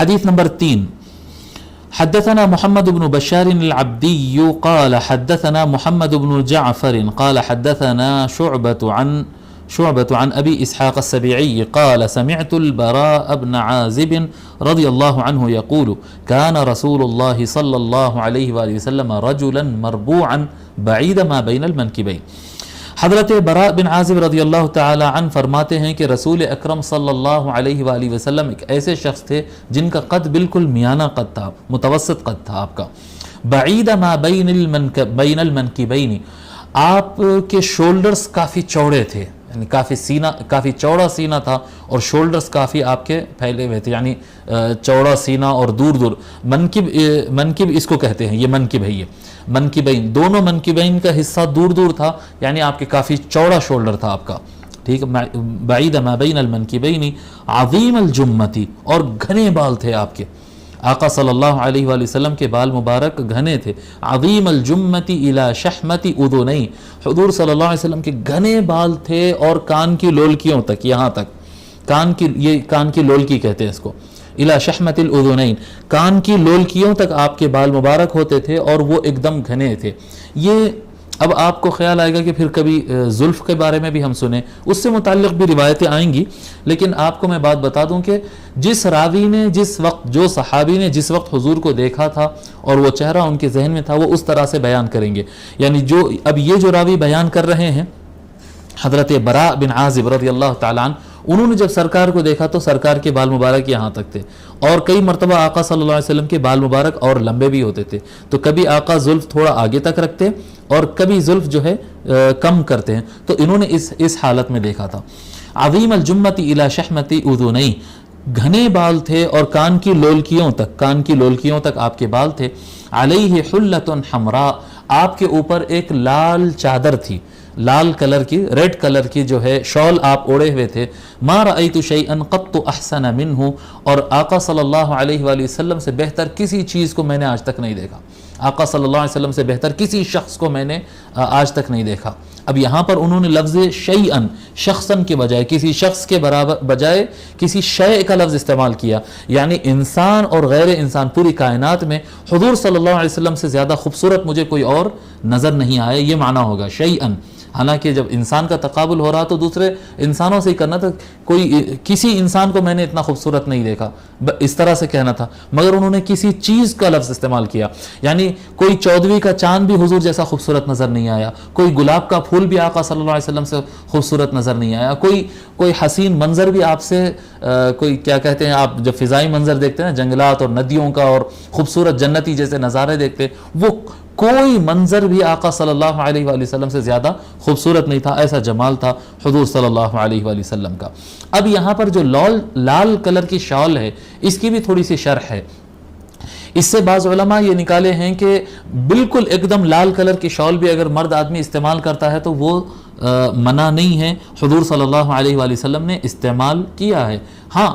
حدیث نمبر 3، حدثنا محمد بن بشار العبدي قال حدثنا محمد بن جعفر قال حدثنا شعبة عن أبي إسحاق السبيعي قال سمعت البراء بن عازب رضي الله عنه يقول كان رسول الله صلى الله عليه وآله وسلم رجلا مربوعا بعيد ما بين المنكبين۔ حضرت براء بن عازب رضی اللہ تعالی عنہ فرماتے ہیں کہ رسول اکرم صلی اللہ علیہ وآلہ وسلم ایک ایسے شخص تھے جن کا قد بالکل میانہ قد تھا، متوسط قد تھا آپ کا، بعید ما بین المنکبین، آپ کے شولڈرز کافی چوڑے تھے، یعنی کافی چوڑا سینہ تھا اور شولڈرز کافی آپ کے پھیلے ہوئے تھے، یعنی چوڑا سینہ اور دور منکب اس کو کہتے ہیں، یہ منکب ہے، یہ منکبین، دونوں منکبین کا حصہ دور دور تھا، یعنی آپ کے کافی چوڑا شولڈر تھا آپ کا، ٹھیک ہے، بعید ما بین المنکبین، عظیم الجمتی، اور گھنے بال تھے آپ کے، آقا صلی اللہ علیہ وآلہ وسلم کے بال مبارک گھنے تھے، عظیم الجمتی الی شحمتی اذنی، حضور صلی اللہ علیہ وسلم کے گھنے بال تھے اور کان کی لولکیوں تک، یہاں تک کان کی لولکی کہتے ہیں اس کو، الی شحمت الاذنین، کان کی لولکیوں تک آپ کے بال مبارک ہوتے تھے اور وہ ایک دم گھنے تھے۔ یہ اب آپ کو خیال آئے گا کہ پھر کبھی زلف کے بارے میں بھی ہم سنیں، اس سے متعلق بھی روایتیں آئیں گی، لیکن آپ کو میں بات بتا دوں کہ جس راوی نے جو صحابی نے جس وقت حضور کو دیکھا تھا اور وہ چہرہ ان کے ذہن میں تھا، وہ اس طرح سے بیان کریں گے، یعنی اب یہ جو راوی بیان کر رہے ہیں حضرت براء بن عازب رضی اللہ تعالیٰ عنہ، انہوں نے جب سرکار کو دیکھا تو سرکار کے بال مبارک یہاں تک تھے، اور کئی مرتبہ آقا صلی اللہ علیہ وسلم کے بال مبارک اور لمبے بھی ہوتے تھے، تو کبھی آقا زلف تھوڑا آگے تک رکھتے اور کبھی زلف جو ہے کم کرتے ہیں، تو انہوں نے اس حالت میں دیکھا تھا۔ عظیم الجمتی الی شحمتی اذنی، گھنے بال تھے اور کان کی لولکیوں تک آپ کے بال تھے، علیہ حلۃ حمراء، آپ کے اوپر ایک لال چادر تھی، لال کلر کی، ریڈ کلر کی جو ہے شال آپ اوڑے ہوئے تھے، ما رأیت شیئا قط احسن منہ، اور آقا صلی اللہ علیہ وآلہ وسلم سے بہتر کسی چیز کو میں نے آج تک نہیں دیکھا، آقا صلی اللہ علیہ وسلم سے بہتر کسی شخص کو میں نے آج تک نہیں دیکھا۔ اب یہاں پر انہوں نے لفظ شیئن، شخصن کے بجائے، کسی شخص کے بجائے کسی شیء کا لفظ استعمال کیا، یعنی انسان اور غیر انسان پوری کائنات میں حضور صلی اللہ علیہ وسلم سے زیادہ خوبصورت مجھے کوئی اور نظر نہیں آیا، یہ معنی ہوگا شیئن۔ حالانکہ جب انسان کا تقابل ہو رہا تو دوسرے انسانوں سے ہی کرنا تھا، کسی انسان کو میں نے اتنا خوبصورت نہیں دیکھا، اس طرح سے کہنا تھا، مگر انہوں نے کسی چیز کا لفظ استعمال کیا، یعنی کوئی 14ویں کا چاند بھی حضور جیسا خوبصورت نظر نہیں آیا، کوئی گلاب کا پھول بھی آقا صلی اللہ علیہ وسلم سے خوبصورت نظر نہیں آیا، کوئی حسین منظر بھی آپ سے، کوئی کیا کہتے ہیں، آپ جب فضائی منظر دیکھتے ہیں نا، جنگلات اور ندیوں کا اور خوبصورت جنتی جیسے نظارے دیکھتے، وہ کوئی منظر بھی آقا صلی اللہ علیہ وآلہ وسلم سے زیادہ خوبصورت نہیں تھا، ایسا جمال تھا حضور صلی اللہ علیہ وآلہ وسلم کا۔ اب یہاں پر جو لال کلر کی شال ہے، اس کی بھی تھوڑی سی شرح ہے، اس سے بعض علماء یہ نکالے ہیں کہ بالکل ایک دم لال کلر کی شال بھی اگر مرد آدمی استعمال کرتا ہے تو وہ منع نہیں ہے، حضور صلی اللہ علیہ وآلہ وسلم نے استعمال کیا ہے۔ ہاں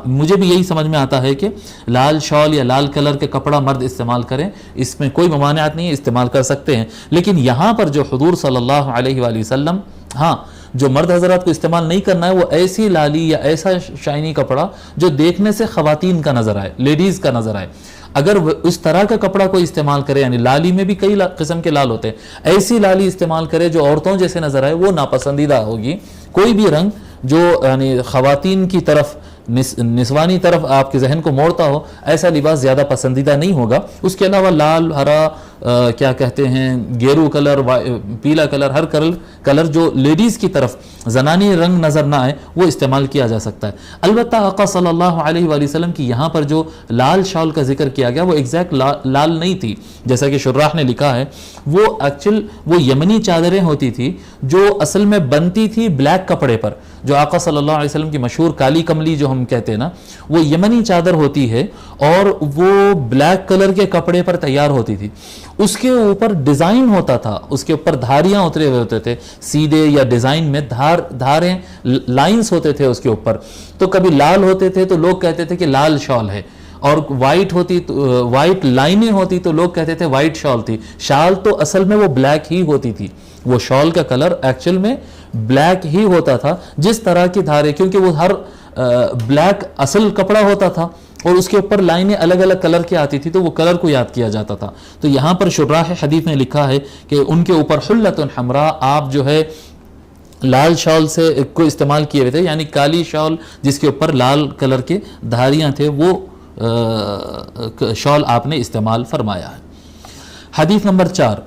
مجھے بھی یہی سمجھ میں آتا ہے کہ لال شال یا لال کلر کے کپڑا مرد استعمال کریں، اس میں کوئی ممانعت نہیں ہے، استعمال کر سکتے ہیں، لیکن یہاں پر جو حضور صلی اللہ علیہ وآلہ وسلم، ہاں جو مرد حضرات کو استعمال نہیں کرنا ہے وہ ایسی لالی یا ایسا شائنی کپڑا جو دیکھنے سے خواتین کا نظر آئے، لیڈیز کا نظر آئے، اگر اس طرح کا کپڑا کوئی استعمال کرے، یعنی لالی میں بھی کئی قسم کے لال ہوتے ہیں، ایسی لالی استعمال کرے جو عورتوں جیسے نظر آئے، وہ ناپسندیدہ ہوگی۔ کوئی بھی رنگ جو یعنی خواتین کی طرف، نسوانی طرف آپ کے ذہن کو موڑتا ہو، ایسا لباس زیادہ پسندیدہ نہیں ہوگا۔ اس کے علاوہ لال، ہرا، کیا کہتے ہیں، گیرو کلر، پیلا کلر، ہر کلر جو لیڈیز کی طرف زنانی رنگ نظر نہ آئے وہ استعمال کیا جا سکتا ہے۔ البتہ آقا صلی اللہ علیہ وآلہ وسلم کی یہاں پر جو لال شال کا ذکر کیا گیا وہ ایگزیکٹ لال نہیں تھی، جیسا کہ شراح نے لکھا ہے، وہ یمنی چادریں ہوتی تھی جو اصل میں بنتی تھی بلیک کپڑے پر، جو آقا صلی اللہ علیہ وسلم کی مشہور کالی کملی جو ہم کہتے ہیں نا، وہ یمنی چادر ہوتی ہے اور وہ بلیک کلر کے کپڑے پر تیار ہوتی تھی، اس کے اوپر ڈیزائن ہوتا تھا، اس کے اوپر دھاریاں اترے ہوئے ہوتے تھے، سیدھے یا ڈیزائن میں دھاریں، لائنز ہوتے تھے اس کے اوپر، تو کبھی لال ہوتے تھے تو لوگ کہتے تھے کہ لال شال ہے، اور وائٹ لائنیں ہوتی تو لوگ کہتے تھے وائٹ شال تھی۔ شال تو اصل میں وہ بلیک ہی ہوتی تھی، وہ شال کا کلر ایکچول میں بلیک ہی ہوتا تھا، جس طرح کی دھاریں، کیونکہ وہ ہر بلیک اصل کپڑا ہوتا تھا، اور اس کے اوپر لائنیں الگ الگ کلر کی آتی تھی تو وہ کلر کو یاد کیا جاتا تھا. تو یہاں پر شراح حدیث نے لکھا ہے کہ ان کے اوپر حلۃ حمراء، آپ جو ہے لال شال سے کو استعمال کیے ہوئے تھے، یعنی کالی شال جس کے اوپر لال کلر کے دھاریاں تھے، وہ شال آپ نے استعمال فرمایا ہے. حدیث نمبر 4،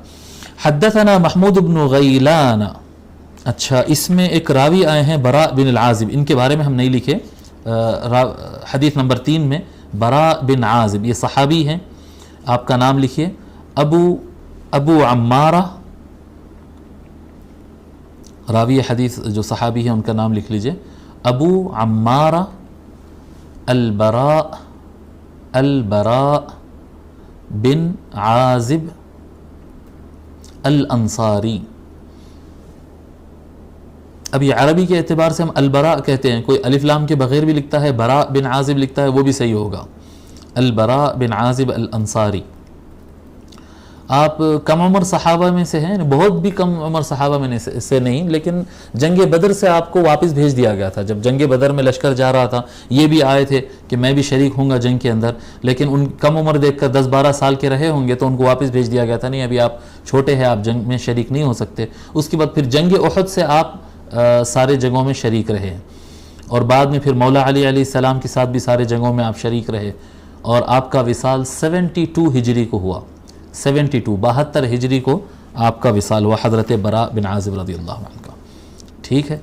حدثنا محمود بن غیلان. اچھا، اس میں ایک راوی آئے ہیں براء بن العازب، ان کے بارے میں ہم نہیں لکھے. حدیث نمبر 3 میں براء بن عازب، یہ صحابی ہیں، آپ کا نام لکھیے ابو عمارہ. راوی حدیث جو صحابی ہیں ان کا نام لکھ لیجئے، ابو عمارہ البراء بن عازب الانصاری. اب یہ عربی کے اعتبار سے ہم البراء کہتے ہیں، کوئی الف لام کے بغیر بھی لکھتا ہے، براء بن عازب لکھتا ہے، وہ بھی صحیح ہوگا. البراء بن عازب الانصاری. آپ کم عمر صحابہ میں سے ہیں، بہت بھی کم عمر صحابہ میں سے نہیں، لیکن جنگ بدر سے آپ کو واپس بھیج دیا گیا تھا. جب جنگ بدر میں لشکر جا رہا تھا، یہ بھی آئے تھے کہ میں بھی شریک ہوں گا جنگ کے اندر، لیکن ان کم عمر دیکھ کر 10-12 سال کے رہے ہوں گے تو ان کو واپس بھیج دیا گیا تھا، نہیں ابھی آپ چھوٹے ہیں، آپ جنگ میں شریک نہیں ہو سکتے. اس کے بعد پھر جنگ احد سے آپ سارے جنگوں میں شریک رہے، اور بعد میں پھر مولا علی علیہ السلام کے ساتھ بھی سارے جنگوں میں آپ شریک رہے، اور آپ کا وصال 72 ہجری کو ہوا. 72 ہجری کو آپ کا وصال ہوا حضرت براء بن عازب رضی اللہ عنہ کا. ٹھیک ہے.